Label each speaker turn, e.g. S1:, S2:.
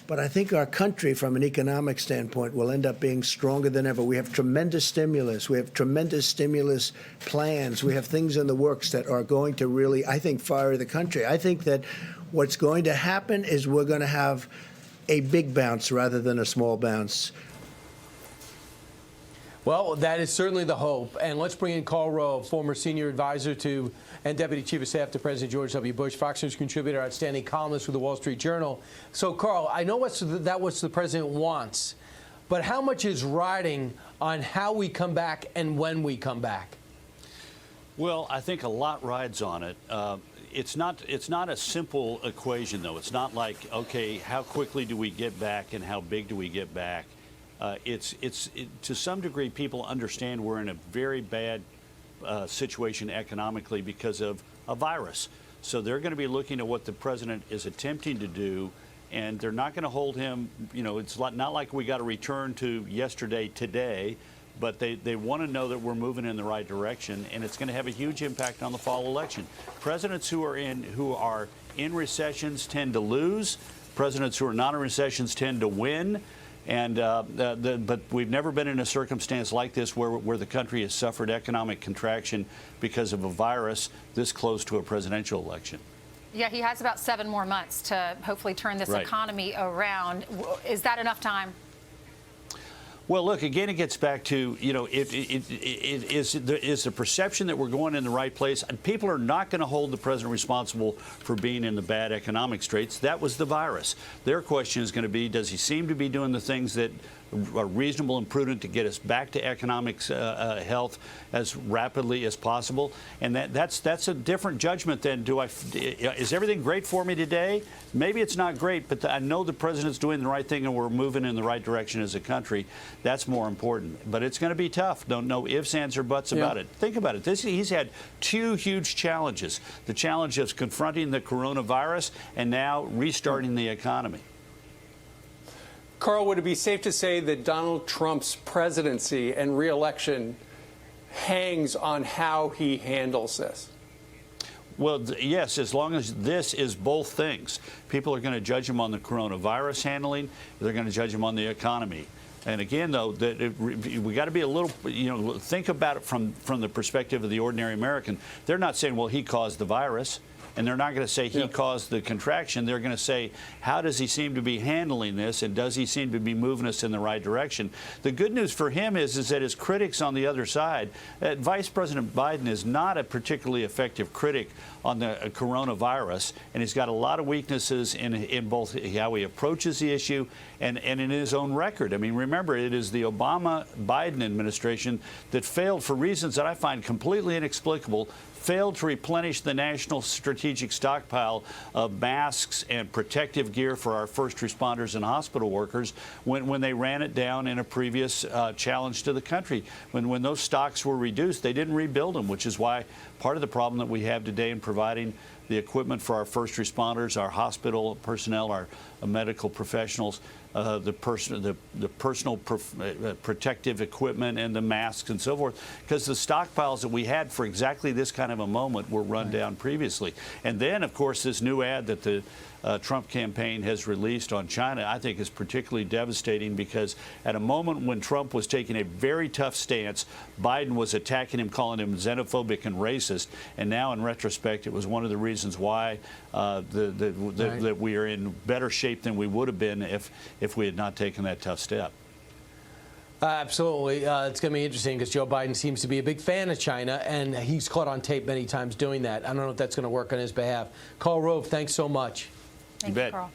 S1: But I think our country, from an economic standpoint, will end up being stronger than ever. We have tremendous stimulus. We have tremendous stimulus plans. We have things in the works that are going to really, I think, fire the country. I think that what's going to happen is we're going to have a big bounce rather than a small bounce.
S2: Well, that is certainly the hope. And let's bring in Karl Rove, former senior advisor to and deputy chief of staff to President George W. Bush, Fox News contributor, outstanding columnist with the Wall Street Journal. So, Karl, I know what the president wants, but how much is riding on how we come back and when we come back?
S3: Well, I think a lot rides on it. It's not a simple equation, though. It's not like, okay, how quickly do we get back and how big do we get back? To some degree, people understand we're in a very bad situation economically because of a virus. So they're going to be looking at what the president is attempting to do, and they're not going to hold him. You know, it's not like we got to return to yesterday today, but they want to know that we're moving in the right direction, and it's going to have a huge impact on the fall election. Presidents who are in recessions tend to lose. Presidents who are not in recessions tend to win. And but we've never been in a circumstance like this where the country has suffered economic contraction because of a virus this close to a presidential election.
S4: Yeah, he has about 7 more months to hopefully turn this economy around. Is that enough time?
S3: Well, look, again, it gets back to, you know, it is the perception that we're going in the right place. And people are not going to hold the president responsible for being in the bad economic straits. That was the virus. Their question is going to be, does he seem to be doing the things that are reasonable and prudent to get us back to economic health as rapidly as possible? And that's a different judgment than is everything great for me today? Maybe it's not great, but I know the president's doing the right thing and we're moving in the right direction as a country. That's more important. But it's going to be tough. No ifs, ands, or buts about it. Think about it. He's had 2 huge challenges. The challenge of confronting the coronavirus and now restarting the economy.
S5: Karl, would it be safe to say that Donald Trump's presidency and reelection hangs on how he handles this?
S3: Well, yes, as long as this is both things. People are going to judge him on the coronavirus handling. They're going to judge him on the economy. And again, though, we got to be a little, you know, think about it from the perspective of the ordinary American. They're not saying, well, he caused the virus. And they're not going to say he caused the contraction. They're going to say, how does he seem to be handling this, and does he seem to be moving us in the right direction? The good news for him is that his critics on the other side, Vice President Biden is not a particularly effective critic on the coronavirus, and he's got a lot of weaknesses in both how he approaches the issue and in his own record. I mean, remember, it is the Obama-Biden administration that failed for reasons that I find completely inexplicable, failed to replenish the national strategic stockpile of masks and protective gear for our first responders and hospital workers when they ran it down in a previous challenge to the country. When those stocks were reduced, they didn't rebuild them, which is why part of the problem that we have today in providing the equipment for our first responders, our hospital personnel, our medical professionals, the personal protective equipment and the masks and so forth, because the stockpiles that we had for exactly this kind of a moment were run down previously. And then, of course, this new ad that the Trump campaign has released on China, I think is particularly devastating, because at a moment when Trump was taking a very tough stance, Biden was attacking him, calling him xenophobic and racist. And now, in retrospect, it was one of the reasons why that we are in better shape than we would have been if we had not taken that tough step.
S2: Absolutely. It's going to be interesting because Joe Biden seems to be a big fan of China, and he's caught on tape many times doing that. I don't know if that's going to work on his behalf. Karl Rove, thanks so much.
S4: Thank you, Karl.